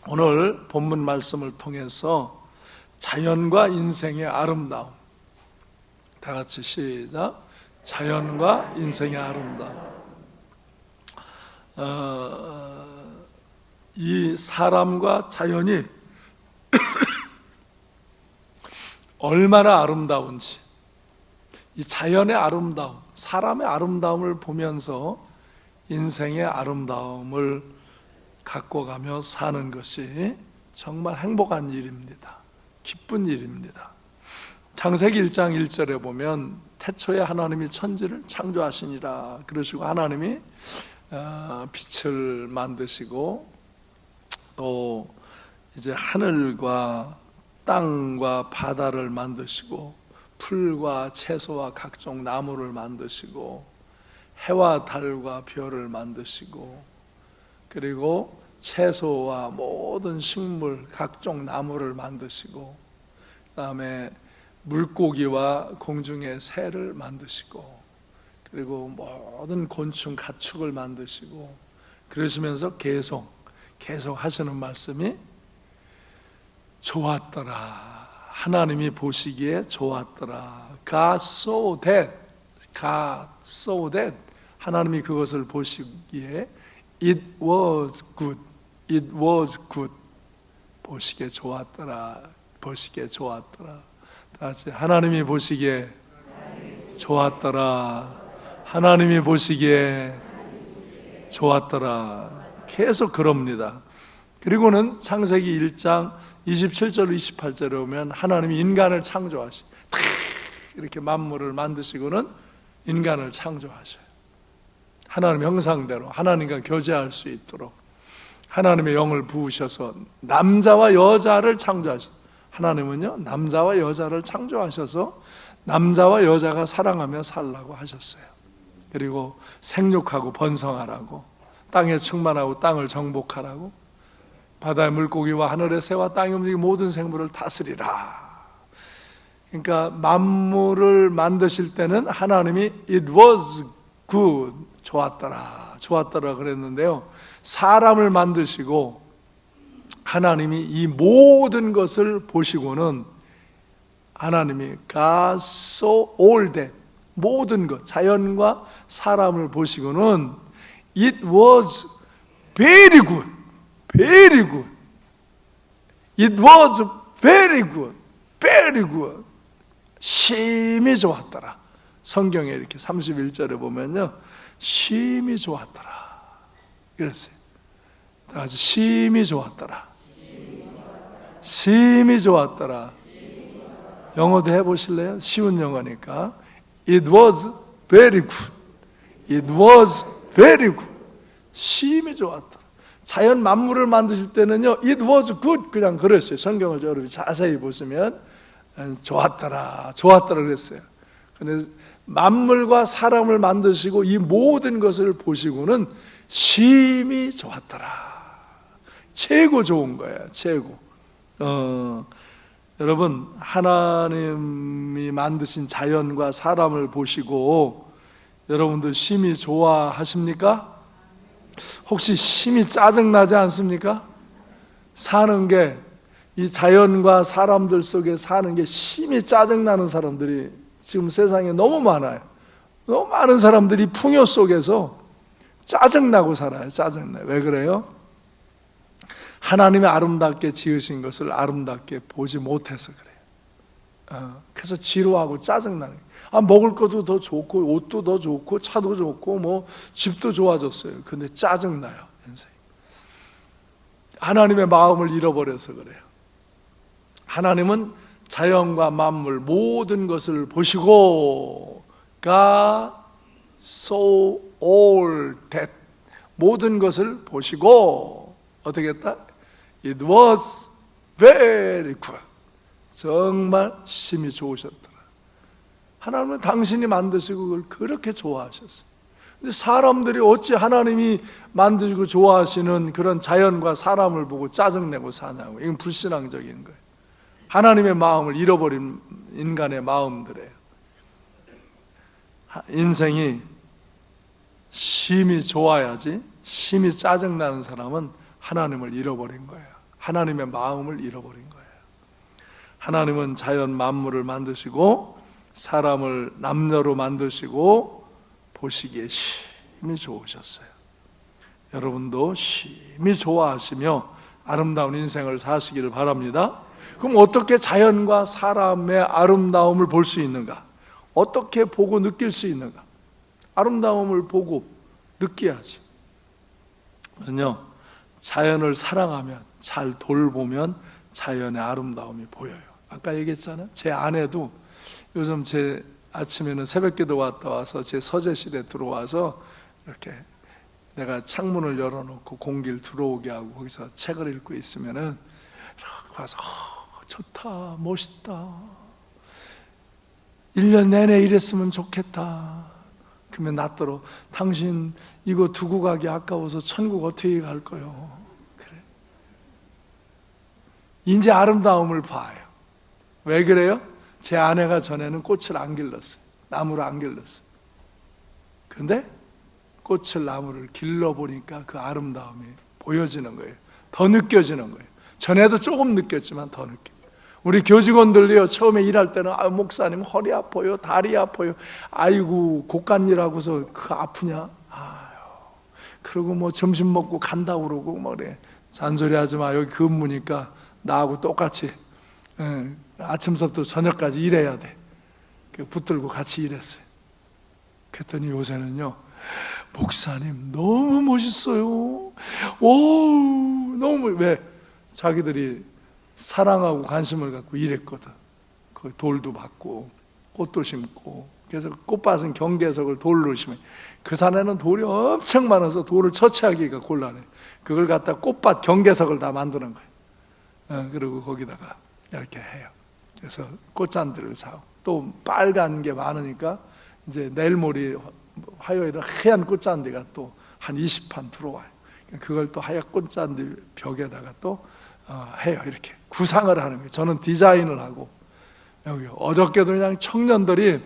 오늘 본문 말씀을 통해서 자연과 인생의 아름다움, 다 같이 시작. 자연과 인생의 아름다움. 이 사람과 자연이 얼마나 아름다운지, 이 자연의 아름다움, 사람의 아름다움을 보면서 인생의 아름다움을 갖고 가며 사는 것이 정말 행복한 일입니다. 기쁜 일입니다. 창세기 1장 1절에 보면 태초에 하나님이 천지를 창조하시니라 그러시고, 하나님이 빛을 만드시고 또 이제 하늘과 땅과 바다를 만드시고 풀과 채소와 각종 나무를 만드시고 해와 달과 별을 만드시고, 그리고 채소와 모든 식물 각종 나무를 만드시고, 그 다음에 물고기와 공중의 새를 만드시고, 그리고 모든 곤충 가축을 만드시고, 그러시면서 계속 하시는 말씀이 좋았더라. 하나님이 보시기에 좋았더라. God saw that. 하나님이 그것을 보시기에 it was good. 보시기에 좋았더라. 다시 하나님이 보시기에 좋았더라. 하나님이 보시기에 좋았더라. 계속 그럽니다. 그리고는 창세기 1장 27절 28절에 오면 하나님이 인간을 창조하시고 이렇게 만물을 만드시고는 인간을 창조하셔요. 하나님의 형상대로 하나님과 교제할 수 있도록 하나님의 영을 부으셔서 남자와 여자를 창조하셔요. 하나님은요, 남자와 여자를 창조하셔서 남자와 여자가 사랑하며 살라고 하셨어요. 그리고 생육하고 번성하라고, 땅에 충만하고 땅을 정복하라고, 바다의 물고기와 하늘의 새와 땅에 움직이는 모든 생물을 다스리라. 그러니까 만물을 만드실 때는 하나님이 it was good, 좋았더라 그랬는데요, 사람을 만드시고 하나님이 이 모든 것을 보시고는 하나님이 God saw all that, 모든 것, 자연과 사람을 보시고는 it was very good. It was very good. 심히 좋았더라. 성경에 이렇게 31절에 보면요, 심히 좋았더라 그랬어요. 다 같이 심히 좋았더라. 영어도 해보실래요? 쉬운 영어니까. It was very good. 심히 좋았더라. 자연 만물을 만드실 때는요, it was good 그냥 그랬어요. 성경을 여러분이 자세히 보시면 좋았더라 그랬어요. 근데 만물과 사람을 만드시고 이 모든 것을 보시고는 심히 좋았더라. 최고 좋은 거예요. 최고. 여러분, 하나님이 만드신 자연과 사람을 보시고 여러분들 심히 좋아하십니까? 혹시 심히 짜증나지 않습니까? 사는 게, 이 자연과 사람들 속에 사는 게 심히 짜증나는 사람들이 지금 세상에 너무 많아요. 너무 많은 사람들이 풍요 속에서 짜증나고 살아요. 왜 그래요? 하나님이 아름답게 지으신 것을 아름답게 보지 못해서 그래요. 그래서 지루하고 짜증나는 거예요. 먹을 것도 더 좋고 옷도 더 좋고 차도 좋고 뭐 집도 좋아졌어요. 근데 짜증나요, 인생. 하나님의 마음을 잃어버려서 그래요. 하나님은 자연과 만물 모든 것을 보시고 God saw all that, 모든 것을 보시고 어떻게 했다? It was very good. 정말 심히 좋으셨더라. 하나님은 당신이 만드시고 그걸 그렇게 좋아하셨어요. 근데 사람들이 어찌 하나님이 만드시고 좋아하시는 그런 자연과 사람을 보고 짜증내고 사냐고. 이건 불신앙적인 거예요. 하나님의 마음을 잃어버린 인간의 마음들이에요. 인생이 심히 좋아야지, 심히 짜증나는 사람은 하나님을 잃어버린 거예요. 하나님의 마음을 잃어버린 거예요. 하나님은 자연 만물을 만드시고 사람을 남녀로 만드시고 보시기에 심히 좋으셨어요. 여러분도 심히 좋아하시며 아름다운 인생을 사시기를 바랍니다. 그럼 어떻게 자연과 사람의 아름다움을 볼 수 있는가? 어떻게 보고 느낄 수 있는가? 아름다움을 보고 느껴야지. 그런요, 자연을 사랑하면, 잘 돌보면 자연의 아름다움이 보여요. 아까 얘기했잖아요. 제 아내도 요즘 제 아침에는 새벽기도 왔다 와서 제 서재실에 들어와서 이렇게 내가 창문을 열어놓고 공기를 들어오게 하고 거기서 책을 읽고 있으면은 이렇게 와서 좋다, 멋있다, 1년 내내 이랬으면 좋겠다. 그러면 낫더러 당신 이거 두고 가기 아까워서 천국 어떻게 갈 거요? 그래. 이제 아름다움을 봐요. 왜 그래요? 제 아내가 전에는 꽃을 안 길렀어요. 나무를 안 길렀어요. 근데 꽃을, 나무를 길러보니까 그 아름다움이 보여지는 거예요. 더 느껴지는 거예요. 전에도 조금 느꼈지만 더 느껴요. 우리 교직원들도요, 처음에 일할 때는 목사님 허리 아파요, 다리 아파요. 아이고 곡간일하고서 그 아프냐? 아유, 그러고 뭐 점심 먹고 간다 그러고 뭐 그래. 잔소리하지 마. 여기 근무니까 나하고 똑같이 아침부터 저녁까지 일해야 돼. 붙들고 같이 일했어요. 그랬더니 요새는요, 목사님 너무 멋있어요. 오, 너무. 왜? 자기들이 사랑하고 관심을 갖고 일했거든. 그 돌도 받고 꽃도 심고. 그래서 꽃밭은 경계석을 돌로 심어요. 그 산에는 돌이 엄청 많아서 돌을 처치하기가 곤란해. 그걸 갖다 꽃밭 경계석을 다 만드는 거예요. 그리고 거기다가 이렇게 해요. 그래서 꽃잔디를 사고, 또 빨간 게 많으니까 이제 내일 모레 화요일은 하얀 꽃잔디가 또 한 20판 들어와요. 그걸 또 하얀 꽃잔디 벽에다가 또 해요. 이렇게 구상을 하는 거예요. 저는 디자인을 하고. 여기 어저께도 그냥 청년들이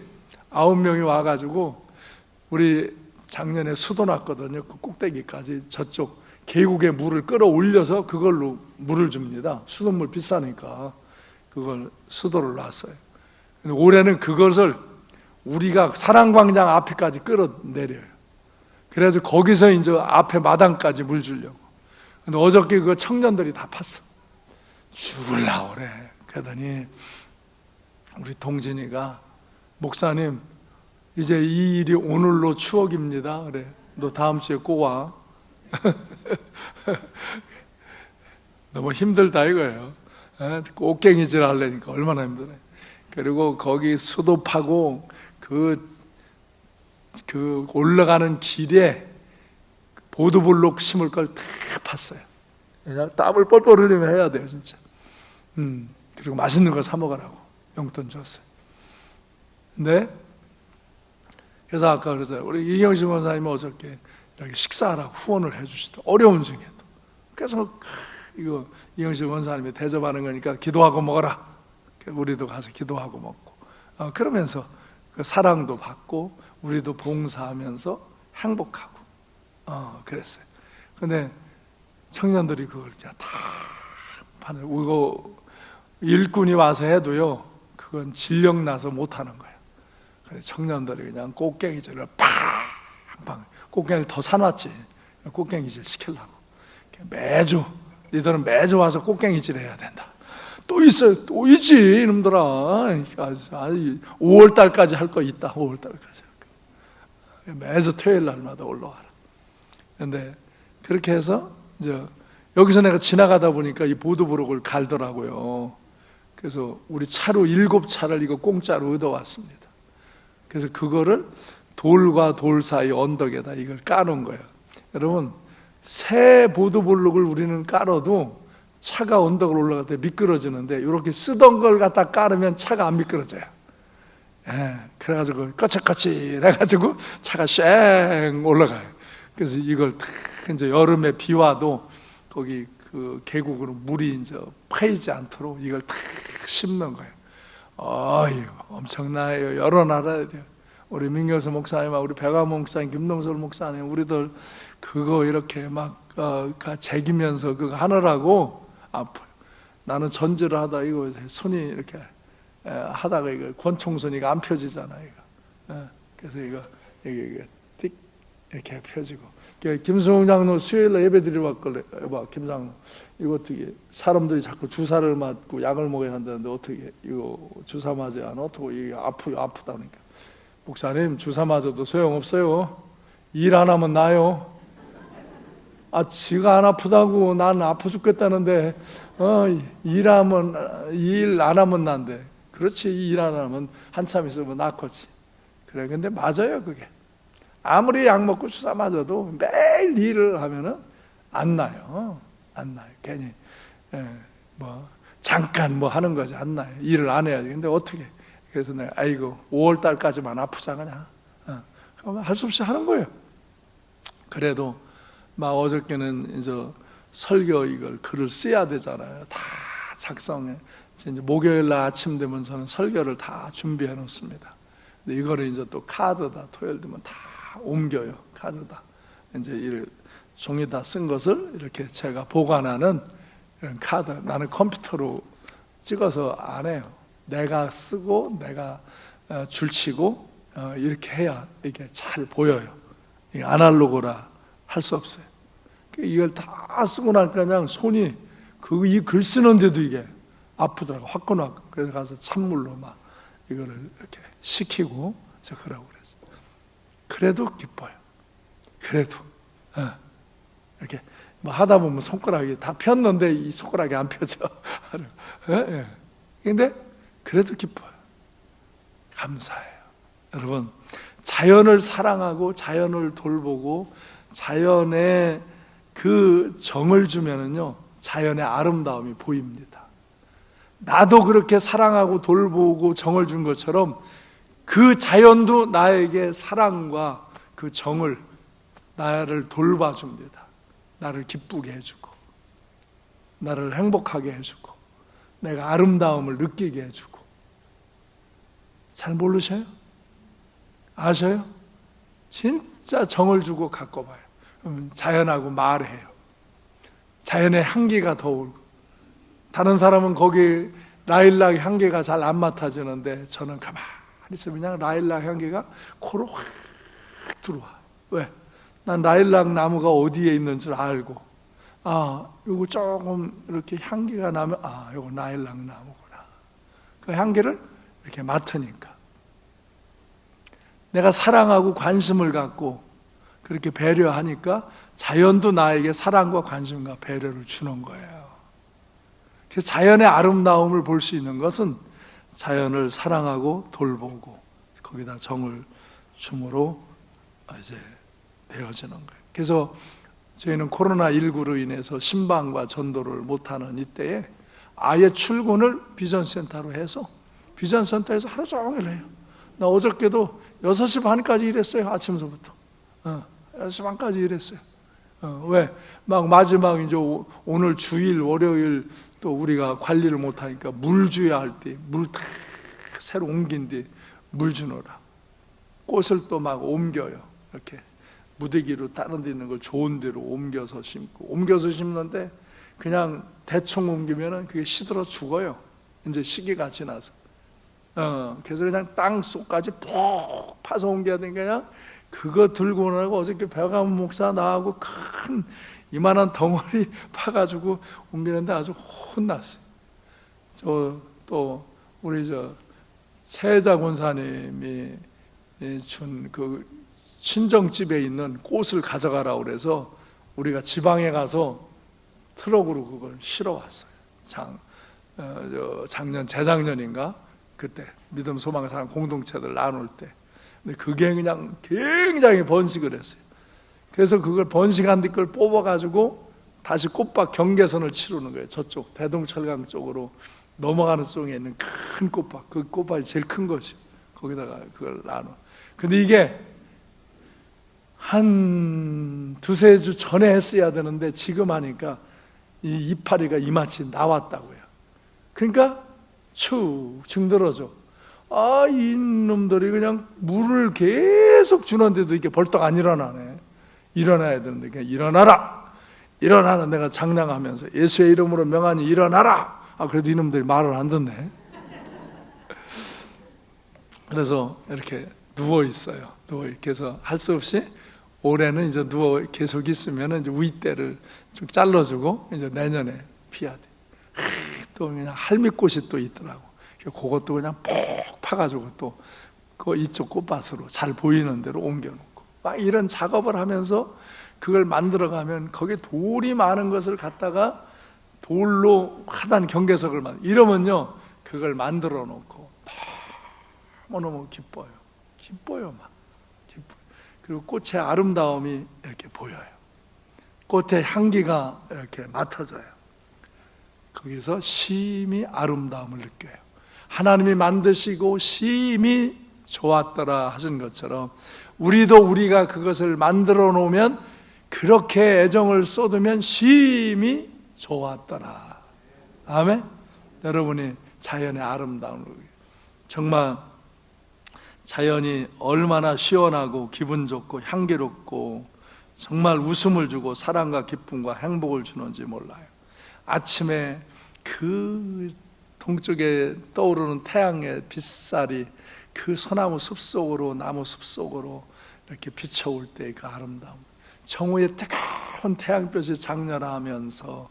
9명이 와가지고, 우리 작년에 수도 났거든요. 그 꼭대기까지 저쪽 계곡에 물을 끌어올려서 그걸로 물을 줍니다. 수돗물 비싸니까 그걸 수도를 놨어요. 근데 올해는 그것을 우리가 사랑광장 앞에까지 끌어내려요. 그래서 거기서 이제 앞에 마당까지 물 주려고. 근데 어저께 그 청년들이 다 팠어. 죽을라 그래. 그러더니 우리 동진이가, 목사님 이제 이 일이 오늘로 추억입니다. 그래. 너 다음 주에 꼭 와. 너무 힘들다 이거예요. 꽃갱이질 하려니까 얼마나 힘드네. 그리고 거기 수도 파고 그 올라가는 길에 보드블록 심을 걸 다 팠어요. 그냥 땀을 뻘뻘 흘리면 해야 돼요, 진짜. 그리고 맛있는 거 사 먹으라고 용돈 줬어요. 근데 그래서 아까 그랬어요. 우리 이경식 원사님은 어저께 이렇게 식사하라고 후원을 해주시더, 어려운 중에도. 그래서 이거 이경식 원사님이 대접하는 거니까 기도하고 먹어라. 우리도 가서 기도하고 먹고, 그러면서 그 사랑도 받고 우리도 봉사하면서 행복하고, 그랬어요. 근데 청년들이 그걸 진짜 다 파는, 이거 일꾼이 와서 해도요, 그건 진력 나서 못하는 거예요. 그래서 청년들이 그냥 꽃갱이질을 팡팡, 꽃갱이를 더 사놨지. 꽃갱이질 시키려고. 매주, 니들은 매주 와서 꽃갱이질 해야 된다. 또 있어요. 또 있지, 이놈들아. 5월달까지 할 거 있다. 5월달까지. 매주 토요일 날마다 올라와라. 근데 그렇게 해서 이제 여기서 내가 지나가다 보니까 이 보드블록을 갈더라고요. 그래서 우리 차로 7차를 이거 공짜로 얻어왔습니다. 그래서 그거를 돌과 돌 사이 언덕에다 이걸 까놓은 거예요. 여러분, 새 보드블록을 우리는 깔아도 차가 언덕을 올라갈 때 미끄러지는데, 이렇게 쓰던 걸 갖다 깔으면 차가 안 미끄러져요. 그래가지고 거칠거칠 해가지고 차가 쌩 올라가요. 그래서 이걸 탁 이제 여름에 비 와도 거기 그 계곡으로 물이 이제 파이지 않도록 이걸 탁 심는 거예요. 엄청나요. 여러 나라에 돼요. 우리 민교수 목사님하고 우리 백암 목사님, 김동설 목사님, 우리들 그거 이렇게 막 제기면서 그거 하느라고 아파요. 나는 전지를 하다 이거 손이 이렇게 하다가 이거 권총선이가 안 펴지잖아 이거. 그래서 이게 띡 이렇게 펴지고. 김승웅 장로 수요일날 예배드리러 왔길래 김 장로 이거 어떻게 사람들이 자꾸 주사를 맞고 약을 먹어야 한다는데 어떻게 이거 주사 맞아야 하나? 어떻게 이게 아프다 그러니까 목사님 주사 맞아도 소용없어요. 일 안 하면 나요. 지가 안 아프다고 난 아파 죽겠다는데 일 안 하면 난데. 그렇지, 일 안 하면 한참 있으면 낫겠지. 그래, 근데 맞아요 그게. 아무리 약 먹고 주사 맞아도 매일 일을 하면은 안 나요. 안 나요. 괜히 잠깐 하는 거지 안 나요. 일을 안 해야지. 근데 어떻게? 그래서 내가 5월 달까지만 아프자 그냥 할 수 없이 하는 거예요. 그래도 막 어저께는 이제 설교 이걸 글을 써야 되잖아요. 다 작성해. 이제 목요일 날 아침 되면 저는 설교를 다 준비해 놓습니다. 근데 이거를 이제 또 카드다 토요일 되면 다 옮겨요. 카드다. 이제 이 종이 다 쓴 것을 이렇게 제가 보관하는 이런 카드. 나는 컴퓨터로 찍어서 안 해요. 내가 쓰고 내가 줄치고 이렇게 해야 이게 잘 보여요. 이게 아날로그라 할 수 없어요. 이걸 다 쓰고 나니까 그냥 손이 이 글 쓰는데도 이게 아프더라고. 화끈하고. 그래서 가서 찬물로 막 이거를 이렇게 식히고 그러고 그랬어요. 그래도 기뻐요. 그래도 이렇게 하다 보면 손가락이 다 폈는데 이 손가락이 안 펴져. 근데 그래도 기뻐요. 감사해요. 여러분, 자연을 사랑하고 자연을 돌보고 자연에 그 정을 주면은요, 자연의 아름다움이 보입니다. 나도 그렇게 사랑하고 돌보고 정을 준 것처럼 그 자연도 나에게 사랑과 그 정을, 나를 돌봐줍니다. 나를 기쁘게 해주고 나를 행복하게 해주고 내가 아름다움을 느끼게 해주고. 잘 모르셔요? 아셔요? 진짜 정을 주고 갖고 봐요. 그러면 자연하고 말해요. 자연의 향기가 더 오고. 다른 사람은 거기 라일락 향기가 잘 안 맡아지는데 저는 가만히 있으면 그냥 라일락 향기가 코로 확 들어와. 왜? 난 라일락 나무가 어디에 있는 줄 알고, 요거 조금 이렇게 향기가 나면 요거 라일락 나무구나. 그 향기를 이렇게 맡으니까 내가 사랑하고 관심을 갖고 그렇게 배려하니까 자연도 나에게 사랑과 관심과 배려를 주는 거예요. 그래서 자연의 아름다움을 볼 수 있는 것은 자연을 사랑하고 돌보고 거기다 정을 줌으로 이제 되어지는 거예요. 그래서 저희는 코로나19로 인해서 신방과 전도를 못하는 이때에 아예 출근을 비전센터로 해서 비전센터에서 하루 종일 해요. 나 어저께도 6시 반까지 일했어요. 아침서부터 6시 반까지 일했어요. 왜? 막 마지막 이제 오늘 주일 월요일 또 우리가 관리를 못하니까 물 줘야 할 때 물 다 새로 옮긴 뒤 물 주느라 꽃을 또 막 옮겨요. 이렇게 무대기로 다른 데 있는 걸 좋은 데로 옮겨서 심는데 그냥 대충 옮기면은 그게 시들어 죽어요. 이제 시기가 지나서. 그래서 그냥 땅 속까지 푹 파서 옮겨야 되니까 그냥 그거 들고 나고 어저께 배가문 목사 나하고 큰 이만한 덩어리 파가지고 옮기는데 아주 혼났어요. 또 우리 최혜자 권사님이 준 그 친정집에 있는 꽃을 가져가라고 그래서 우리가 지방에 가서 트럭으로 그걸 실어 왔어요. 작년 재작년인가 그때 믿음 소망 사람 공동체들 나눌 때. 근데 그게 그냥 굉장히 번식을 했어요. 그래서 그걸 번식한 뒤 걸 뽑아가지고 다시 꽃밭 경계선을 치르는 거예요. 저쪽 대동철강 쪽으로 넘어가는 쪽에 있는 큰 꽃밭, 그 꽃밭이 제일 큰 거죠. 거기다가 그걸 나눠. 근데 이게 한 두세 주 전에 했어야 되는데 지금 하니까 이 이파리가 이마치 나왔다고요. 그러니까 축 증들어져. 이놈들이 그냥 물을 계속 주는데도 이게 벌떡 안 일어나네. 일어나야 되는데 그냥 일어나라. 일어나라. 내가 장량하면서 예수의 이름으로 명하니 일어나라. 그래도 이놈들이 말을 안 듣네. 그래서 이렇게 누워 있어요. 누워 이렇게 해서 할 수 없이 올해는 이제 누워 계속 있으면 이제 윗대를 좀 잘라주고 이제 내년에 피해야 돼. 또 그냥 할미꽃이 또 있더라고. 그것도 그냥 푹 파가지고 또 그 이쪽 꽃밭으로 잘 보이는 대로 옮겨놓고 막 이런 작업을 하면서 그걸 만들어가면 거기에 돌이 많은 것을 갖다가 돌로 하단 경계석을 이러면요 그걸 만들어 놓고 너무너무 기뻐요. 막 기뻐요. 그리고 꽃의 아름다움이 이렇게 보여요. 꽃의 향기가 이렇게 맡아져요. 거기서 심히 아름다움을 느껴요. 하나님이 만드시고 심히 좋았더라 하신 것처럼 우리가 그것을 만들어 놓으면 그렇게 애정을 쏟으면 심히 좋았더라. 아멘. 여러분이 자연의 아름다움을 정말 자연이 얼마나 시원하고 기분 좋고 향기롭고 정말 웃음을 주고 사랑과 기쁨과 행복을 주는지 몰라요. 아침에 그 동쪽에 떠오르는 태양의 빛살이 그 소나무 숲속으로 나무 숲속으로 이렇게 비춰올 때 그 아름다움, 정오의 뜨거운 태양볕이 장렬하면서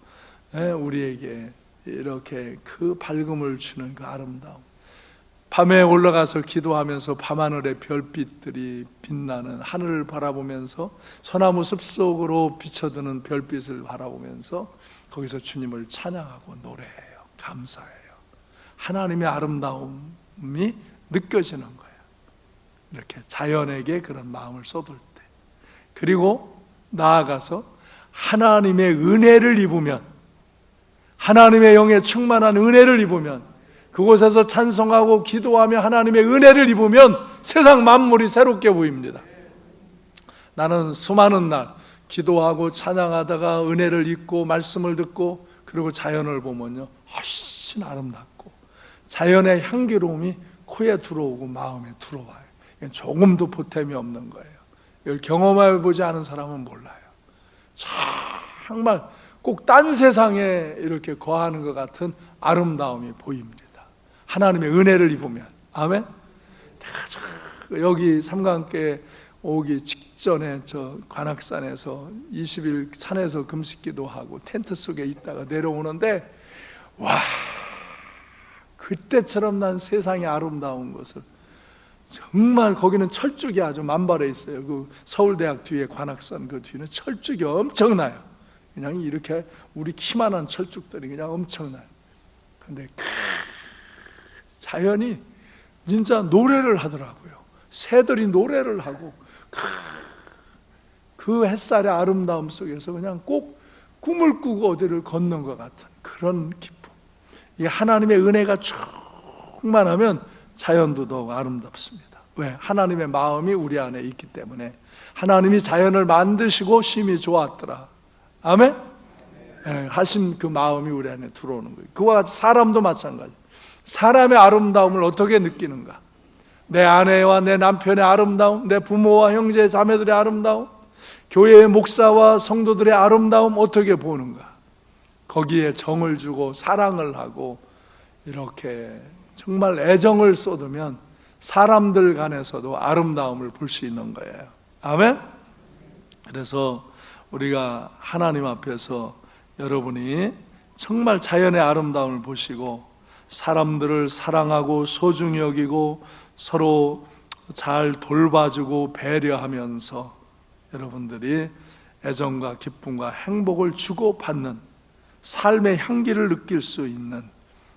우리에게 이렇게 그 밝음을 주는 그 아름다움, 밤에 올라가서 기도하면서 밤하늘의 별빛들이 빛나는 하늘을 바라보면서 소나무 숲속으로 비춰드는 별빛을 바라보면서 거기서 주님을 찬양하고 노래해요. 감사해요. 하나님의 아름다움이 느껴지는 거예요. 이렇게 자연에게 그런 마음을 쏟을 때, 그리고 나아가서 하나님의 은혜를 입으면, 하나님의 영에 충만한 은혜를 입으면, 그곳에서 찬송하고 기도하며 하나님의 은혜를 입으면 세상 만물이 새롭게 보입니다. 나는 수많은 날 기도하고 찬양하다가 은혜를 입고 말씀을 듣고 그리고 자연을 보면요 훨씬 아름답고 자연의 향기로움이 코에 들어오고 마음에 들어와요. 조금도 보탬이 없는 거예요. 이걸 경험해 보지 않은 사람은 몰라요. 정말 꼭 딴 세상에 이렇게 거하는 것 같은 아름다움이 보입니다. 하나님의 은혜를 입으면. 아멘. 여기 삼강교회 오기 직전에 저 관악산에서 20일 산에서 금식기도 하고 텐트 속에 있다가 내려오는데, 와, 그때처럼 난 세상의 아름다운 것을, 정말 거기는 철쭉이 아주 만발해 있어요. 그 서울대학 뒤에 관악산 그 뒤는 철쭉이 엄청나요. 그냥 이렇게 우리 키만한 철쭉들이 그냥 엄청나요. 근데 자연이 진짜 노래를 하더라고요. 새들이 노래를 하고 그 햇살의 아름다움 속에서 그냥 꼭 꿈을 꾸고 어디를 걷는 것 같은 그런 기쁨. 이게 하나님의 은혜가 충만하면 자연도 더욱 아름답습니다. 왜? 하나님의 마음이 우리 안에 있기 때문에. 하나님이 자연을 만드시고 심히 좋았더라. 아멘? 하신 그 마음이 우리 안에 들어오는 거예요. 그와 같이 사람도 마찬가지. 사람의 아름다움을 어떻게 느끼는가? 내 아내와 내 남편의 아름다움, 내 부모와 형제 자매들의 아름다움, 교회의 목사와 성도들의 아름다움 어떻게 보는가? 거기에 정을 주고 사랑을 하고 이렇게 정말 애정을 쏟으면 사람들 간에서도 아름다움을 볼 수 있는 거예요. 아멘? 그래서 우리가 하나님 앞에서 여러분이 정말 자연의 아름다움을 보시고 사람들을 사랑하고 소중히 여기고 서로 잘 돌봐주고 배려하면서 여러분들이 애정과 기쁨과 행복을 주고받는 삶의 향기를 느낄 수 있는,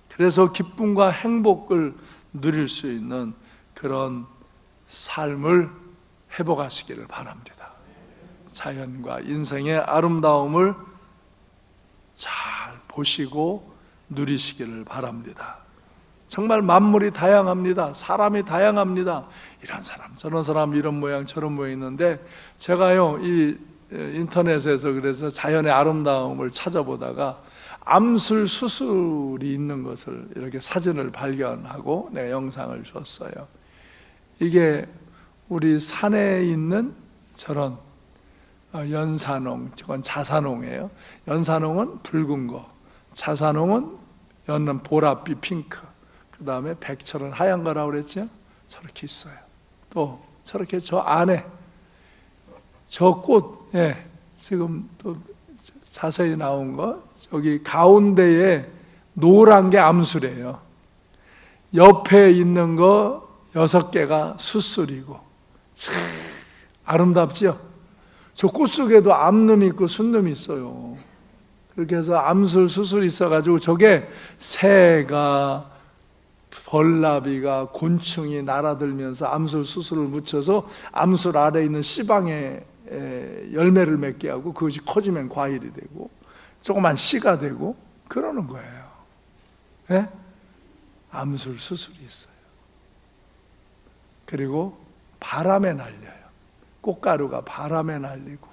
그래서 기쁨과 행복을 누릴 수 있는 그런 삶을 회복하시기를 바랍니다. 자연과 인생의 아름다움을 잘 보시고 누리시기를 바랍니다. 정말 만물이 다양합니다. 사람이 다양합니다. 이런 사람, 저런 사람, 이런 모양, 저런 모양 있는데, 제가요, 이 인터넷에서 그래서 자연의 아름다움을 찾아보다가 암술 수술이 있는 것을 이렇게 사진을 발견하고 내가 영상을 줬어요. 이게 우리 산에 있는 저런 연산홍, 저건 자산홍이에요. 연산홍은 붉은 거, 자산홍은 연한 보랏빛 핑크, 그 다음에 백철은 하얀 거라고 그랬죠. 저렇게 있어요. 또 저렇게 저 안에 저 꽃, 지금 또 자세히 나온 거, 저기 가운데에 노란 게 암술이에요. 옆에 있는 거 6개가 수술이고, 참 아름답지요? 저 꽃 속에도 암놈이 있고 순놈이 있어요. 그렇게 해서 암술, 수술이 있어가지고 저게 새가, 벌나비가, 곤충이 날아들면서 암술, 수술을 묻혀서 암술 아래에 있는 씨방에 열매를 맺게 하고 그것이 커지면 과일이 되고 조그만 씨가 되고 그러는 거예요. 네? 암술, 수술이 있어요. 그리고 바람에 날려요. 꽃가루가 바람에 날리고,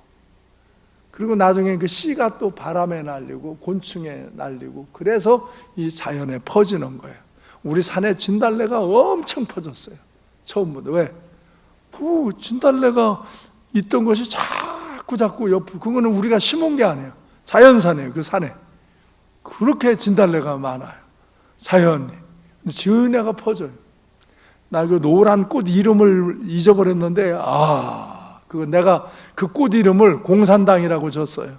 그리고 나중에 그 씨가 또 바람에 날리고 곤충에 날리고, 그래서 이 자연에 퍼지는 거예요. 우리 산에 진달래가 엄청 퍼졌어요. 처음부터. 왜? 그 진달래가 있던 것이 자꾸 옆으로, 그거는 우리가 심은 게 아니에요. 자연산이에요. 그 산에 그렇게 진달래가 많아요. 자연이. 근데 전해가 퍼져요. 나 그 노란 꽃 이름을 잊어버렸는데, 그거 내가 그 꽃 이름을 공산당이라고 줬어요.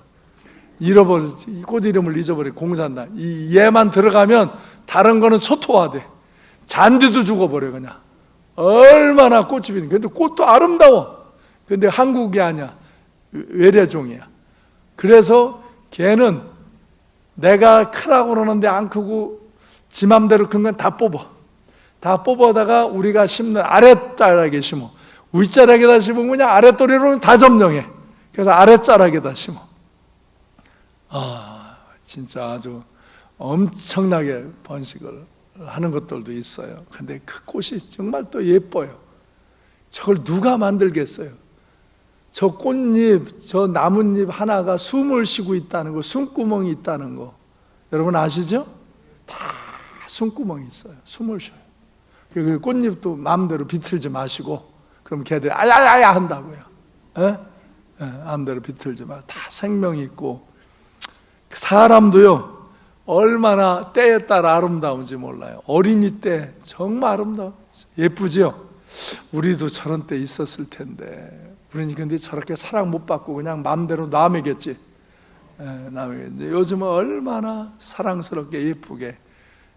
꽃 이름을 잊어버려. 공산당. 얘만 들어가면 다른 거는 초토화돼. 잔디도 죽어버려 그냥. 얼마나 꽃이 피는. 근데 꽃도 아름다워. 근데 한국이 아니야. 외래종이야. 그래서 걔는 내가 크라고 그러는데 안 크고 지 맘대로 큰 건 다 뽑아. 다 뽑아다가 우리가 심는 아랫자락에 심어. 윗자락에다 심으면 그냥 아랫도리로는 다 점령해. 그래서 아랫자락에다 심어. 진짜 아주 엄청나게 번식을 하는 것들도 있어요. 근데 그 꽃이 정말 또 예뻐요. 저걸 누가 만들겠어요? 저 꽃잎, 저 나뭇잎 하나가 숨을 쉬고 있다는 거, 숨구멍이 있다는 거 여러분 아시죠? 다 숨구멍이 있어요. 숨을 쉬어요. 그 꽃잎도 마음대로 비틀지 마시고, 그럼 걔들이 아야야야 한다고요. 마음대로 비틀지 마. 다 생명이 있고, 사람도요 얼마나 때에 따라 아름다운지 몰라요. 어린이 때 정말 아름다워, 예쁘죠? 우리도 저런 때 있었을 텐데, 우리는 근데 저렇게 사랑 못 받고 그냥 마음대로 남에겠지. 요즘은 얼마나 사랑스럽게 예쁘게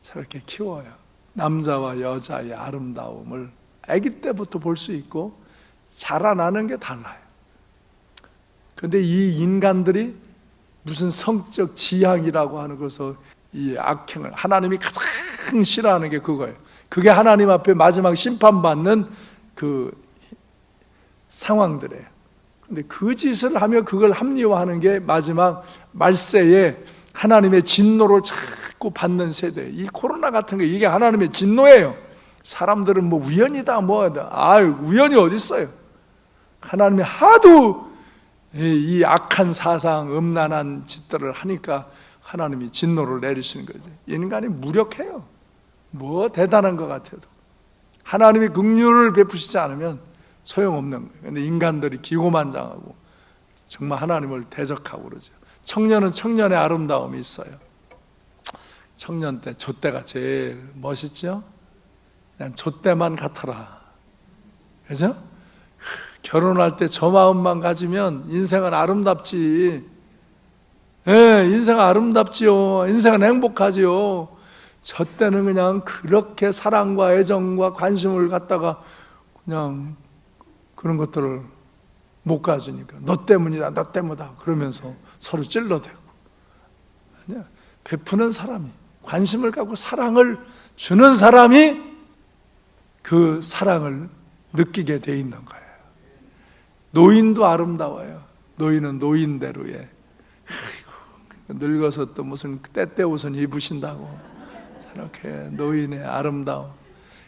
저렇게 키워요. 남자와 여자의 아름다움을 아기 때부터 볼 수 있고 자라나는 게 달라요. 그런데 이 인간들이 무슨 성적 지향이라고 하는 것을, 이 악행을, 하나님이 가장 싫어하는 게 그거예요. 그게 하나님 앞에 마지막 심판받는 그 상황들이에요. 근데 그 짓을 하며 그걸 합리화하는 게 마지막 말세에 하나님의 진노를 자꾸 받는 세대. 이 코로나 같은 거, 이게 하나님의 진노예요. 사람들은 뭐 우연이다 뭐하다. 우연이 어디 있어요? 하나님이 하도 이 악한 사상, 음란한 짓들을 하니까 하나님이 진노를 내리시는 거죠. 인간이 무력해요. 뭐 대단한 것 같아도 하나님이 긍휼을 베푸시지 않으면 소용없는 거예요. 근데 인간들이 기고만장하고 정말 하나님을 대적하고 그러죠. 청년은 청년의 아름다움이 있어요. 청년 때, 저 때가 제일 멋있죠? 그냥 저 때만 같아라. 그죠? 결혼할 때 저 마음만 가지면 인생은 아름답지. 인생은 아름답지요. 인생은 행복하지요. 저 때는 그냥 그렇게 사랑과 애정과 관심을 갖다가 그냥 그런 것들을 못 가지니까 너 때문이다, 너 때문이다 그러면서 서로 찔러대고. 아니야. 베푸는 사람이, 관심을 갖고 사랑을 주는 사람이 그 사랑을 느끼게 돼 있는 거예요. 노인도 아름다워요. 노인은 노인대로의, 늙어서 또 무슨 때때 옷은 입으신다고 저렇게 노인의 아름다움.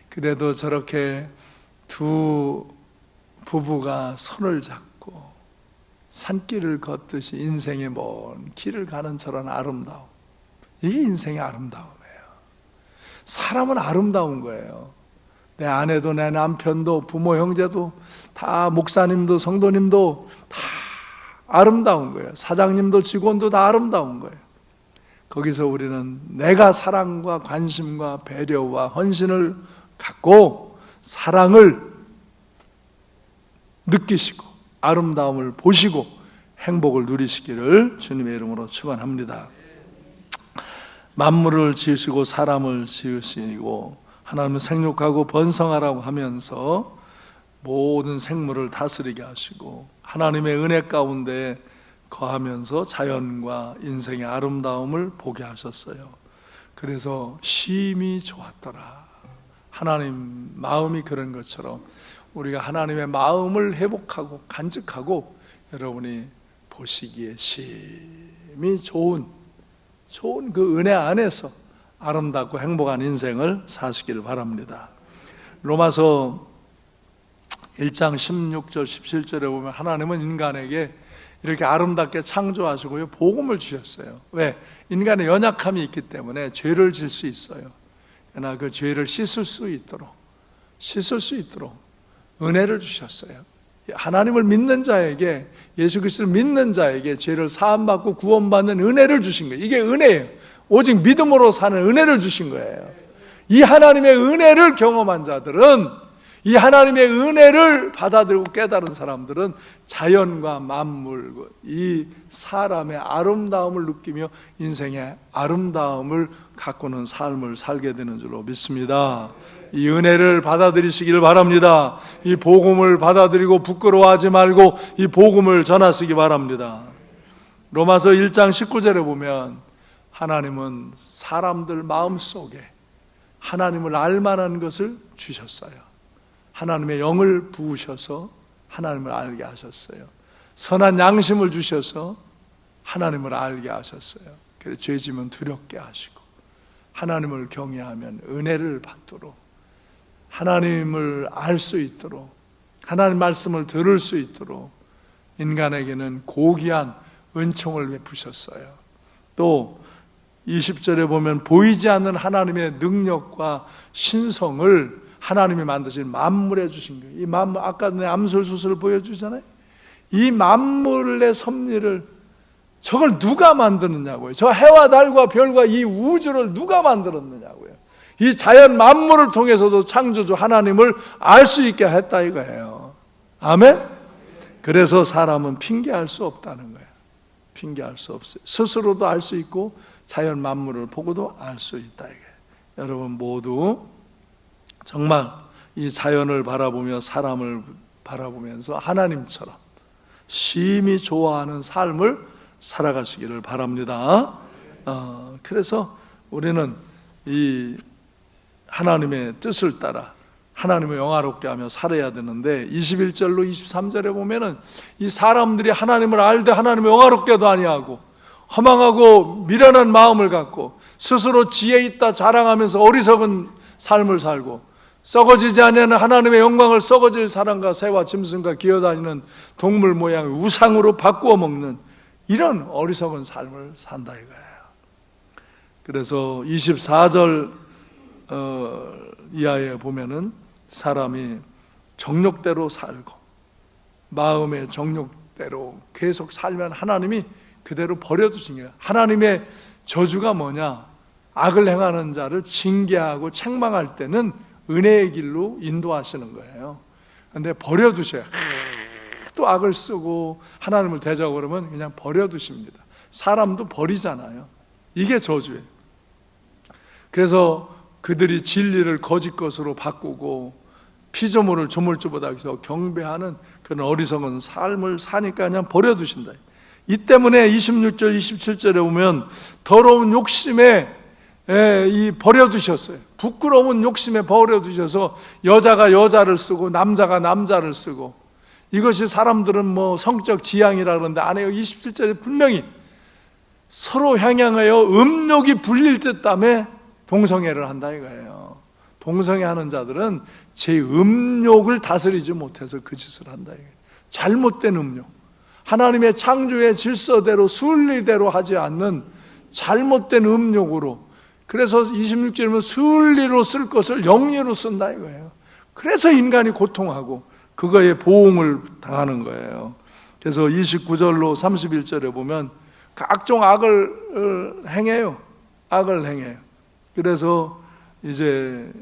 그래도 저렇게 두 부부가 손을 잡고 산길을 걷듯이 인생의 먼 길을 가는 저런 아름다움, 이게 인생의 아름다움이에요. 사람은 아름다운 거예요. 내 아내도 내 남편도 부모 형제도 다 목사님도 성도님도 다 아름다운 거예요. 사장님도 직원도 다 아름다운 거예요. 거기서 우리는 내가 사랑과 관심과 배려와 헌신을 갖고 사랑을 느끼시고 아름다움을 보시고 행복을 누리시기를 주님의 이름으로 축원합니다. 만물을 지으시고 사람을 지으시고 하나님은 생육하고 번성하라고 하면서 모든 생물을 다스리게 하시고 하나님의 은혜 가운데 거하면서 자연과 인생의 아름다움을 보게 하셨어요. 그래서 심히 좋았더라. 하나님 마음이 그런 것처럼 우리가 하나님의 마음을 회복하고 간직하고 여러분이 보시기에 심히 좋은 그 은혜 안에서 아름답고 행복한 인생을 사시길 바랍니다. 로마서 1장 16절 17절에 보면 하나님은 인간에게 이렇게 아름답게 창조하시고요 복음을 주셨어요. 왜? 인간의 연약함이 있기 때문에 죄를 질 수 있어요. 그러나 그 죄를 씻을 수 있도록 은혜를 주셨어요. 하나님을 믿는 자에게, 예수 그리스도를 믿는 자에게 죄를 사함받고 구원받는 은혜를 주신 거예요. 이게 은혜예요. 오직 믿음으로 사는 은혜를 주신 거예요. 이 하나님의 은혜를 경험한 자들은, 이 하나님의 은혜를 받아들이고 깨달은 사람들은 자연과 만물, 이 사람의 아름다움을 느끼며 인생의 아름다움을 가꾸는 삶을 살게 되는 줄로 믿습니다. 이 은혜를 받아들이시길 바랍니다. 이 복음을 받아들이고 부끄러워하지 말고 이 복음을 전하시기 바랍니다. 로마서 1장 19절에 보면 하나님은 사람들 마음속에 하나님을 알만한 것을 주셨어요. 하나님의 영을 부으셔서 하나님을 알게 하셨어요. 선한 양심을 주셔서 하나님을 알게 하셨어요. 그래서 죄지면 두렵게 하시고 하나님을 경외하면 은혜를 받도록, 하나님을 알 수 있도록, 하나님 말씀을 들을 수 있도록 인간에게는 고귀한 은총을 베푸셨어요. 또 20절에 보면 보이지 않는 하나님의 능력과 신성을 하나님이 만드신 만물에 주신 거예요. 이 만물, 아까 내 암술수술 보여주잖아요. 이 만물의 섭리를, 저걸 누가 만드느냐고요. 저 해와 달과 별과 이 우주를 누가 만들었느냐고요. 이 자연 만물을 통해서도 창조주 하나님을 알 수 있게 했다 이거예요. 아멘? 그래서 사람은 핑계할 수 없다는 거예요. 핑계할 수 없어요. 스스로도 알 수 있고 자연 만물을 보고도 알 수 있다 이거예요. 여러분 모두 정말 이 자연을 바라보며 사람을 바라보면서 하나님처럼 심히 좋아하는 삶을 살아가시기를 바랍니다. 그래서 우리는 이 하나님의 뜻을 따라 하나님을 영화롭게 하며 살아야 되는데 21절로 23절에 보면은 이 사람들이 하나님을 알되 하나님을 영화롭게도 아니하고 허망하고 미련한 마음을 갖고 스스로 지혜 있다 자랑하면서 어리석은 삶을 살고 썩어지지 않는 하나님의 영광을 썩어질 사람과 새와 짐승과 기어다니는 동물 모양의 우상으로 바꾸어 먹는 이런 어리석은 삶을 산다 이거예요. 그래서 24절 이하에 보면은 사람이 정욕대로 살고 마음의 정욕대로 계속 살면 하나님이 그대로 버려두신 거예요. 하나님의 저주가 뭐냐? 악을 행하는 자를 징계하고 책망할 때는 은혜의 길로 인도하시는 거예요. 그런데 버려두셔요. 또 악을 쓰고 하나님을 대자고 그러면 그냥 버려두십니다. 사람도 버리잖아요. 이게 저주예요. 그래서 그들이 진리를 거짓 것으로 바꾸고 피조물을 조물주보다 해서 경배하는 그런 어리석은 삶을 사니까 그냥 버려두신다. 이 때문에 26절 27절에 보면 더러운 욕심에 이 버려두셨어요. 부끄러운 욕심에 버려두셔서 여자가 여자를 쓰고 남자가 남자를 쓰고, 이것이 사람들은 뭐 성적 지향이라 그러는데 안에요 27절에 분명히 서로 향양하여 음욕이 불릴 듯 땀에 동성애를 한다 이거예요. 동성애하는 자들은 제 음욕을 다스리지 못해서 그 짓을 한다 이거예요. 잘못된 음욕, 하나님의 창조의 질서대로 순리대로 하지 않는 잘못된 음욕으로, 그래서 26절이면 순리로 쓸 것을 영리로 쓴다 이거예요. 그래서 인간이 고통하고 그거에 보응을 당하는 거예요. 그래서 29절로 31절에 보면 각종 악을 행해요. 악을 행해요. 그래서 이제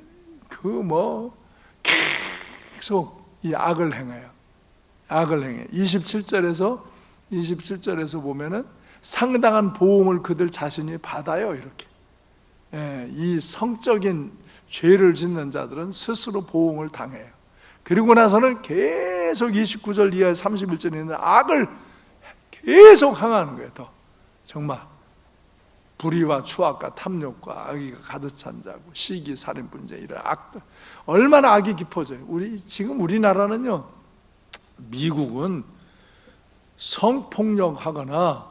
계속 이 악을 행해요. 악을 행해. 27절에서 보면은 상당한 보응을 그들 자신이 받아요. 이렇게. 이 성적인 죄를 짓는 자들은 스스로 보응을 당해요. 그리고 나서는 계속 29절 이하의 31절에 있는 악을 계속 행하는 거예요. 더 정말 불의와 추악과 탐욕과 악의가 가득 찬 자고 시기, 살인, 분쟁 이런 악들 얼마나 악이 깊어져요. 지금 우리나라는요, 미국은 성폭력하거나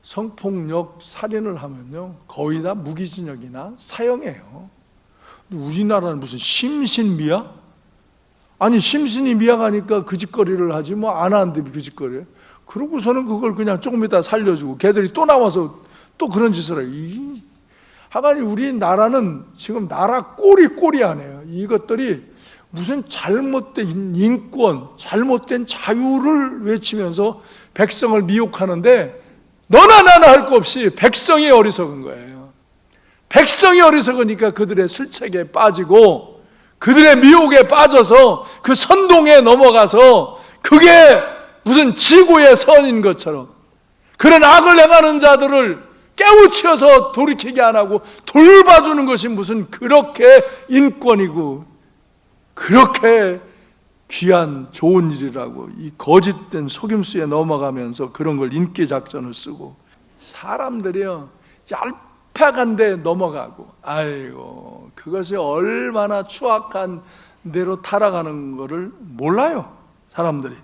성폭력 살인을 하면요 거의 다 무기징역이나 사형이에요. 우리나라는 무슨 심신미약? 아니 심신이 미약하니까 그 짓거리를 하지 뭐 안 하는데 그 짓거리를. 그러고서는 그걸 그냥 조금 이따 살려주고 걔들이 또 나와서 또 그런 짓을 해요. 하여간 우리나라는 지금 나라 꼬리 아니에요. 이것들이 무슨 잘못된 인권, 잘못된 자유를 외치면서 백성을 미혹하는데 너나 나나 할 거 없이 백성이 어리석은 거예요. 백성이 어리석으니까 그들의 술책에 빠지고 그들의 미혹에 빠져서 그 선동에 넘어가서 그게 무슨 지구의 선인 것처럼 그런 악을 행하는 자들을 깨우치어서 돌이키게 안 하고 돌봐주는 것이 무슨 그렇게 인권이고 그렇게 귀한 좋은 일이라고 이 거짓된 속임수에 넘어가면서 그런 걸 인기작전을 쓰고 사람들이요 얄팍한데 넘어가고 아이고 그것이 얼마나 추악한 대로 타락하는 것을 몰라요 사람들이.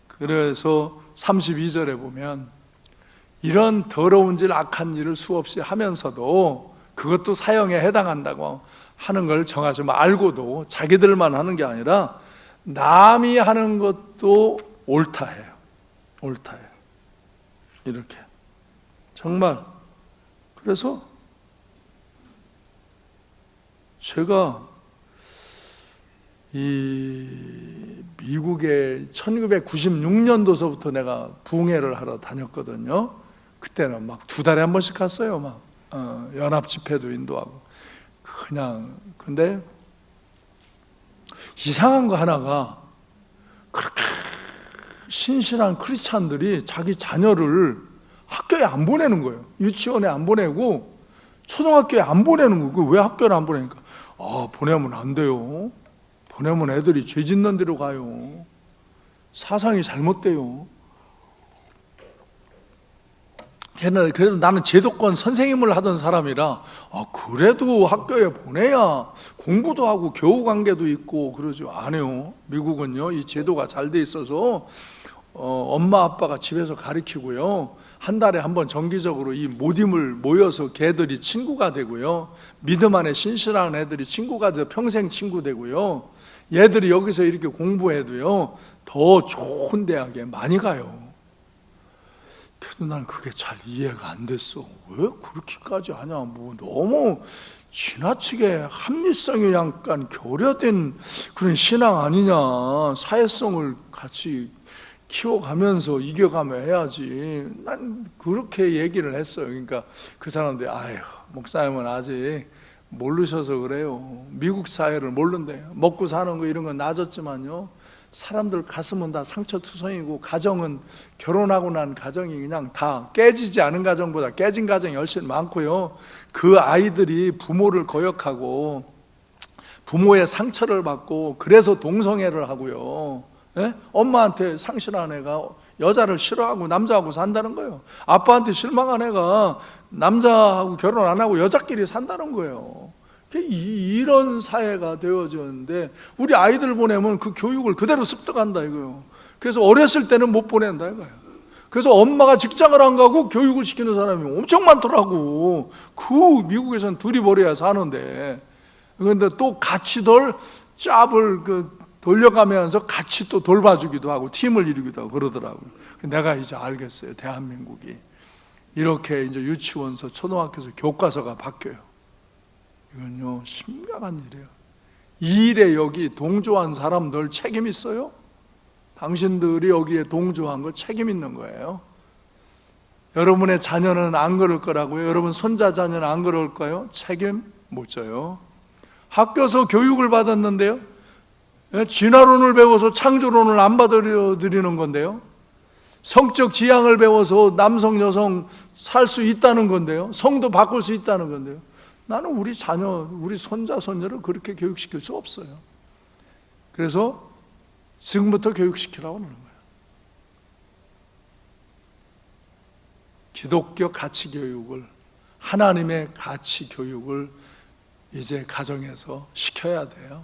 그래서 32절에 보면 이런 더러운 질 악한 일을 수없이 하면서도 그것도 사형에 해당한다고 하는 걸 정하지만 알고도 자기들만 하는 게 아니라 남이 하는 것도 옳다해요. 옳다해요. 이렇게 정말. 그래서 제가 이 미국에 1996년도서부터 내가 부흥회를 하러 다녔거든요. 그때는 막 2달에 한 번씩 갔어요. 막 연합 집회도 인도하고 그냥. 근데 이상한 거 하나가 그렇게 신실한 크리스찬들이 자기 자녀를 학교에 안 보내는 거예요. 유치원에 안 보내고 초등학교에 안 보내는 거예요. 왜 학교를 안 보내니까 보내면 안 돼요. 보내면 애들이 죄 짓는 데로 가요. 사상이 잘못돼요. 그래도 나는 제도권 선생님을 하던 사람이라 그래도 학교에 보내야 공부도 하고 교우관계도 있고 그러죠. 안 해요. 미국은요 이 제도가 잘 돼 있어서 엄마 아빠가 집에서 가르치고요 한 달에 한 번 정기적으로 이 모임을 모여서 걔들이 친구가 되고요 믿음 안에 신실한 애들이 친구가 돼서 평생 친구 되고요 얘들이 여기서 이렇게 공부해도요 더 좋은 대학에 많이 가요. 그래도 난 그게 잘 이해가 안 됐어. 왜 그렇게까지 하냐. 뭐 너무 지나치게 합리성이 약간 결여된 그런 신앙 아니냐. 사회성을 같이 키워가면서 이겨가며 해야지. 난 그렇게 얘기를 했어요. 그러니까 그 사람들이 목사님은 아직 모르셔서 그래요. 미국 사회를 모른대요. 먹고 사는 거 이런 건 나아졌지만요 사람들 가슴은 다 상처투성이고 가정은 결혼하고 난 가정이 그냥 다 깨지지 않은 가정보다 깨진 가정이 훨씬 많고요 그 아이들이 부모를 거역하고 부모의 상처를 받고 그래서 동성애를 하고요 엄마한테 상실한 애가 여자를 싫어하고 남자하고 산다는 거예요. 아빠한테 실망한 애가 남자하고 결혼 안 하고 여자끼리 산다는 거예요. 이런 사회가 되어졌는데 우리 아이들 보내면 그 교육을 그대로 습득한다 이거예요. 그래서 어렸을 때는 못 보낸다 이거예요. 그래서 엄마가 직장을 안 가고 교육을 시키는 사람이 엄청 많더라고. 그 미국에서는 둘이 벌어야 사는데 그런데 또 같이 짭을 돌려가면서 같이 또 돌봐주기도 하고 팀을 이루기도 하고 그러더라고요. 내가 이제 알겠어요. 대한민국이 이렇게 이제 유치원서, 초등학교에서 교과서가 바뀌어요. 이건요 심각한 일이에요. 이 일에 여기 동조한 사람들 책임 있어요? 당신들이 여기에 동조한 거 책임 있는 거예요. 여러분의 자녀는 안 그럴 거라고요? 여러분 손자 자녀는 안 그럴까요? 책임 못 져요. 학교에서 교육을 받았는데요, 진화론을 배워서 창조론을 안 받아들이는 건데요, 성적 지향을 배워서 남성 여성 살 수 있다는 건데요, 성도 바꿀 수 있다는 건데요, 나는 우리 자녀, 우리 손자 손녀를 그렇게 교육시킬 수 없어요. 그래서 지금부터 교육시키라고 하는 거예요. 기독교 가치 교육을, 하나님의 가치 교육을 이제 가정에서 시켜야 돼요.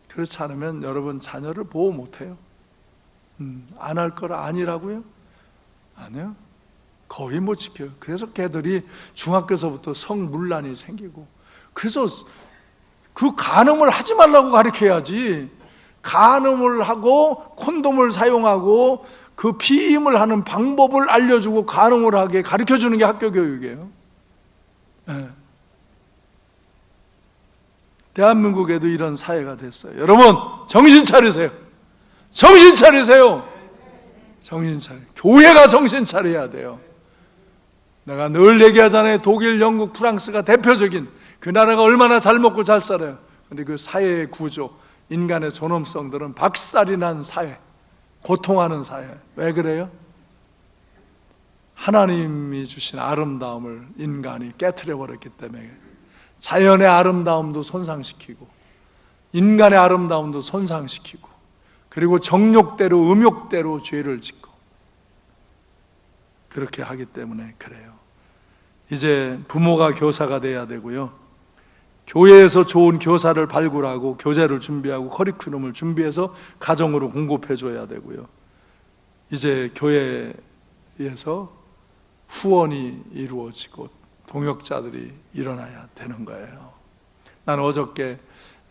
그렇지 않으면 여러분 자녀를 보호 못해요. 안 할 거라 아니라고요? 아니요. 거의 못 지켜요. 그래서 걔들이 중학교에서부터 성문란이 생기고, 그래서 그 간음을 하지 말라고 가르쳐야지. 간음을 하고 콘돔을 사용하고 그 피임을 하는 방법을 알려주고 간음을 하게 가르쳐주는 게 학교 교육이에요. 네. 대한민국에도 이런 사회가 됐어요. 여러분 정신 차리세요. 정신 차리세요. 정신 차려. 교회가 정신 차려야 돼요. 내가 늘 얘기하잖아요. 독일, 영국, 프랑스가 대표적인, 그 나라가 얼마나 잘 먹고 잘 살아요. 근데 그 사회의 구조, 인간의 존엄성들은 박살이 난 사회, 고통하는 사회. 왜 그래요? 하나님이 주신 아름다움을 인간이 깨트려 버렸기 때문에 자연의 아름다움도 손상시키고 인간의 아름다움도 손상시키고, 그리고 정욕대로 음욕대로 죄를 짓고 그렇게 하기 때문에 그래요. 이제 부모가 교사가 돼야 되고요, 교회에서 좋은 교사를 발굴하고 교재를 준비하고 커리큘럼을 준비해서 가정으로 공급해 줘야 되고요, 이제 교회에서 후원이 이루어지고 동역자들이 일어나야 되는 거예요. 나는 어저께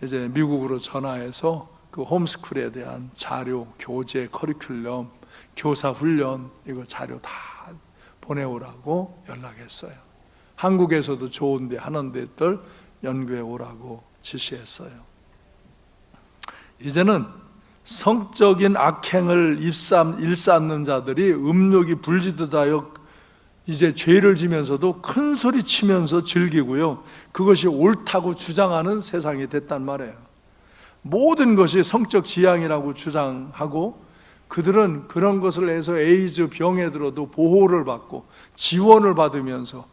이제 미국으로 전화해서 그 홈스쿨에 대한 자료, 교재, 커리큘럼, 교사 훈련 이거 자료 다 보내오라고 연락했어요. 한국에서도 좋은데 하는 데들 연구해 오라고 지시했어요. 이제는 성적인 악행을 일삼는 자들이 음욕이 불지듯하여 이제 죄를 지면서도 큰 소리 치면서 즐기고요, 그것이 옳다고 주장하는 세상이 됐단 말이에요. 모든 것이 성적 지향이라고 주장하고, 그들은 그런 것을 해서 에이즈 병에 들어도 보호를 받고 지원을 받으면서,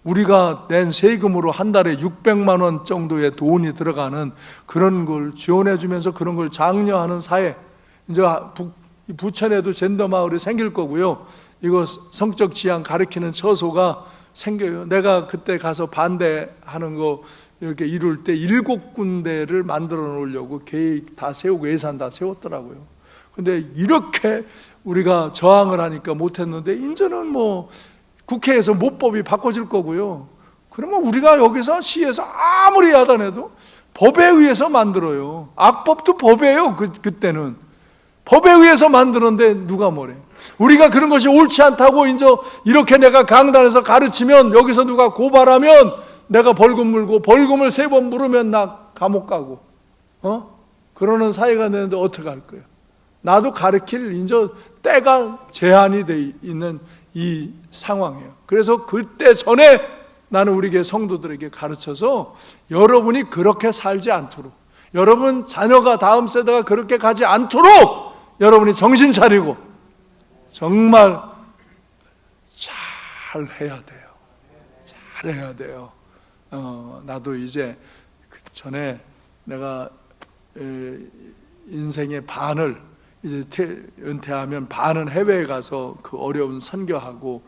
우리가 낸 세금으로 한 달에 600만 원 정도의 돈이 들어가는 그런 걸 지원해 주면서 그런 걸 장려하는 사회, 이제 부천에도 젠더 마을이 생길 거고요, 이거 성적 지향 가르치는 처소가 생겨요. 내가 그때 가서 반대하는 거 이렇게 이룰 때 7군데를 만들어 놓으려고 계획 다 세우고 예산 다 세웠더라고요. 근데 이렇게 우리가 저항을 하니까 못했는데, 이제는 뭐 국회에서 모법이 바꿔질 거고요, 그러면 우리가 여기서 시에서 아무리 야단해도 법에 의해서 만들어요. 악법도 법이에요. 그때는 법에 의해서 만드는데 누가 뭐래. 우리가 그런 것이 옳지 않다고 이제 이렇게 내가 강단에서 가르치면, 여기서 누가 고발하면 내가 벌금 물고, 벌금을 3번 물으면 나 감옥 가고, 그러는 사회가 되는데 어떻게 할 거예요? 나도 가르칠 이제 때가 제한이 돼 있는 이 상황이에요. 그래서 그때 전에 나는 우리 교회 성도들에게 가르쳐서 여러분이 그렇게 살지 않도록, 여러분 자녀가 다음 세대가 그렇게 가지 않도록 여러분이 정신 차리고 정말 잘 해야 돼요. 잘 해야 돼요. 나도 이제 그 전에 내가 인생의 반을 이제 은퇴하면 반은 해외에 가서 그 어려운 선교하고,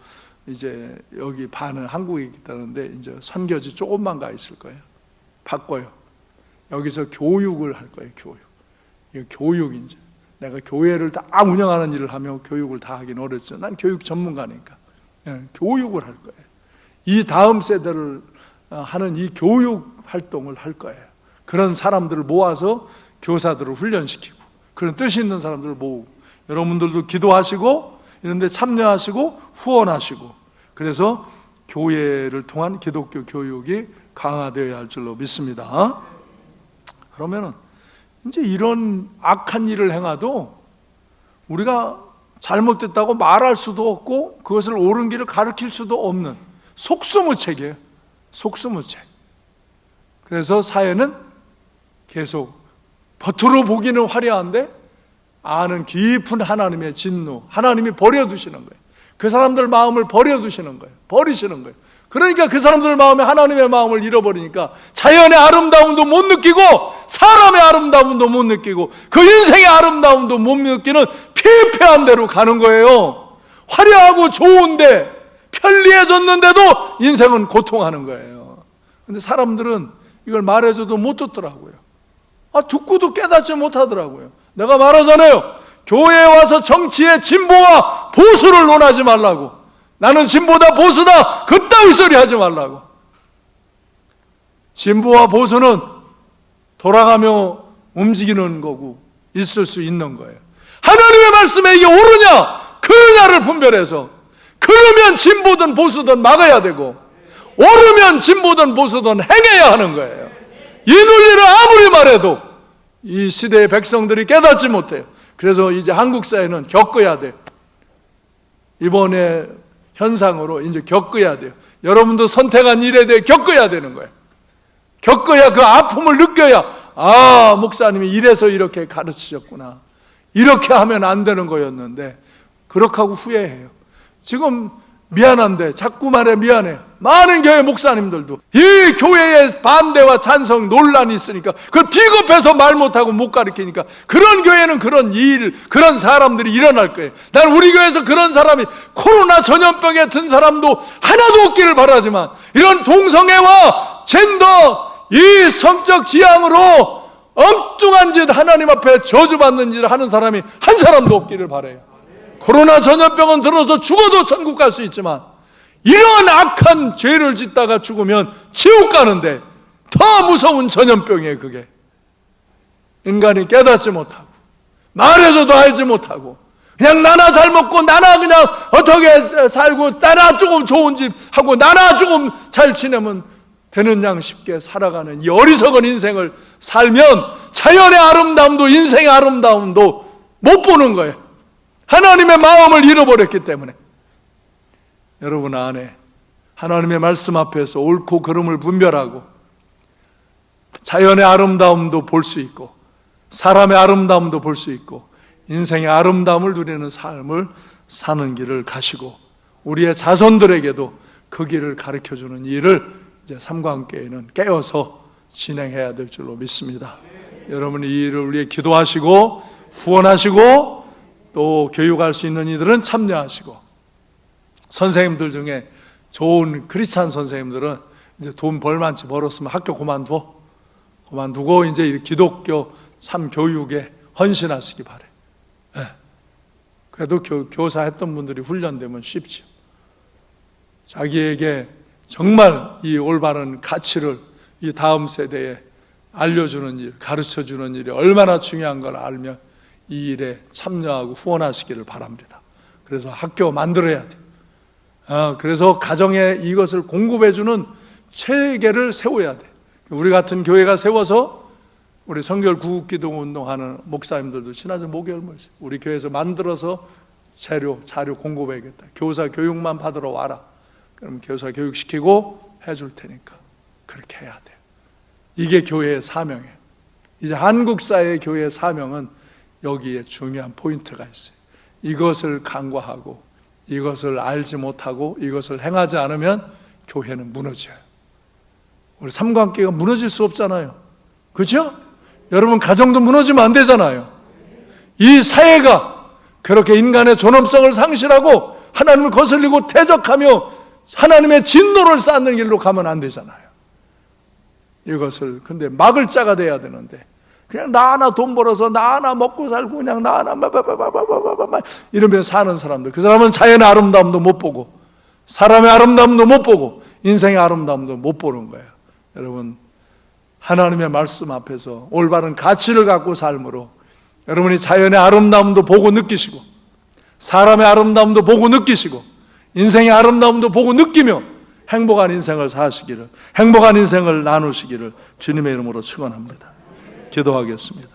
이제 여기 반은 한국에 있다는데 이제 선교지 조금만 가 있을 거예요. 바꿔요. 여기서 교육을 할 거예요. 이거 교육. 이제 내가 교회를 다 운영하는 일을 하며 교육을 다 하긴 어렵죠. 난 교육 전문가니까. 교육을 할 거예요. 이 다음 세대를 하는 이 교육 활동을 할 거예요. 그런 사람들을 모아서 교사들을 훈련시키고, 그런 뜻이 있는 사람들을 모으고, 여러분들도 기도하시고 이런 데 참여하시고 후원하시고, 그래서 교회를 통한 기독교 교육이 강화되어야 할 줄로 믿습니다. 그러면은 이제 이런 악한 일을 행해도 우리가 잘못됐다고 말할 수도 없고 그것을 옳은 길을 가르칠 수도 없는 속수무책이에요. 속수무책. 그래서 사회는 계속 겉으로 보기는 화려한데 안은 깊은 하나님의 진노, 하나님이 버려두시는 거예요. 그 사람들 마음을 버려두시는 거예요. 버리시는 거예요. 그러니까 그 사람들 마음에 하나님의 마음을 잃어버리니까 자연의 아름다움도 못 느끼고 사람의 아름다움도 못 느끼고 그 인생의 아름다움도 못 느끼는 피폐한 데로 가는 거예요. 화려하고 좋은데 편리해졌는데도 인생은 고통하는 거예요. 근데 사람들은 이걸 말해줘도 못 듣더라고요. 듣고도 깨닫지 못하더라고요. 내가 말하잖아요. 교회에 와서 정치의 진보와 보수를 논하지 말라고. 나는 진보다 보수다 그따위 소리 하지 말라고. 진보와 보수는 돌아가며 움직이는 거고 있을 수 있는 거예요. 하나님의 말씀에 이게 옳으냐 그르냐를 분별해서 그러면 진보든 보수든 막아야 되고 옳으면 진보든 보수든 행해야 하는 거예요. 이 논리를 아무리 말해도 이 시대의 백성들이 깨닫지 못해요. 그래서 이제 한국 사회는 겪어야 돼요. 이번에 현상으로 이제 겪어야 돼요. 여러분도 선택한 일에 대해 겪어야 되는 거예요. 겪어야 그 아픔을 느껴야 목사님이 이래서 이렇게 가르치셨구나. 이렇게 하면 안 되는 거였는데 그렇게 하고 후회해요. 지금 미안한데 자꾸 말해 미안해. 많은 교회 목사님들도 이 교회의 반대와 찬성 논란이 있으니까 그걸 비겁해서 말 못하고 못 가르치니까 그런 교회는 그런 일, 그런 사람들이 일어날 거예요. 난 우리 교회에서 그런 사람이 코로나 전염병에 든 사람도 하나도 없기를 바라지만 이런 동성애와 젠더 이 성적 지향으로 엉뚱한 짓 하나님 앞에 저주받는 일을 하는 사람이 한 사람도 없기를 바라요. 코로나 전염병은 들어서 죽어도 천국 갈 수 있지만 이런 악한 죄를 짓다가 죽으면 지옥 가는데 더 무서운 전염병이에요. 그게 인간이 깨닫지 못하고 말해줘도 알지 못하고 그냥 나나 잘 먹고 나나 그냥 어떻게 살고 나나 조금 좋은 집 하고 나나 조금 잘 지내면 되는 양 쉽게 살아가는 이 어리석은 인생을 살면 자연의 아름다움도 인생의 아름다움도 못 보는 거예요. 하나님의 마음을 잃어버렸기 때문에. 여러분 안에 하나님의 말씀 앞에서 옳고 그름을 분별하고 자연의 아름다움도 볼 수 있고 사람의 아름다움도 볼 수 있고 인생의 아름다움을 누리는 삶을 사는 길을 가시고 우리의 자손들에게도 그 길을 가르쳐주는 일을 이제 삼관교회는 깨어서 진행해야 될 줄로 믿습니다. 여러분이 이 일을 위해 기도하시고 후원하시고 또 교육할 수 있는 이들은 참여하시고 선생님들 중에 좋은 크리스찬 선생님들은 이제 돈 벌만치 벌었으면 학교 그만두고 이제 기독교 참 교육에 헌신하시기 바래. 네. 그래도 교사 했던 분들이 훈련되면 쉽죠. 자기에게 정말 이 올바른 가치를 이 다음 세대에 알려주는 일, 가르쳐주는 일이 얼마나 중요한 걸 알면 이 일에 참여하고 후원하시기를 바랍니다. 그래서 학교 만들어야 돼요. 그래서 가정에 이것을 공급해주는 체계를 세워야 돼. 우리 같은 교회가 세워서 우리 성결 구국기도운동하는 목사님들도 지난주 목요일 모였어요. 우리 교회에서 만들어서 자료 공급해야겠다. 교사 교육만 받으러 와라. 그럼 교사 교육시키고 해줄 테니까 그렇게 해야 돼요. 이게 교회의 사명이에요. 이제 한국 사회의 교회의 사명은 여기에 중요한 포인트가 있어요. 이것을 간과하고 이것을 알지 못하고 이것을 행하지 않으면 교회는 무너져요. 우리 삼관교회가 무너질 수 없잖아요. 그렇죠? 여러분 가정도 무너지면 안 되잖아요. 이 사회가 그렇게 인간의 존엄성을 상실하고 하나님을 거슬리고 대적하며 하나님의 진노를 쌓는 길로 가면 안 되잖아요. 이것을 근데 막을 자가 돼야 되는데 그냥 나 하나 돈 벌어서 나 하나 먹고 살고 그냥 나 하나 이러면서 사는 사람들, 그 사람은 자연의 아름다움도 못 보고 사람의 아름다움도 못 보고 인생의 아름다움도 못 보는 거예요. 여러분 하나님의 말씀 앞에서 올바른 가치를 갖고 삶으로 여러분이 자연의 아름다움도 보고 느끼시고 사람의 아름다움도 보고 느끼시고 인생의 아름다움도 보고 느끼며 행복한 인생을 사시기를, 행복한 인생을 나누시기를 주님의 이름으로 축원합니다. 기도하겠습니다.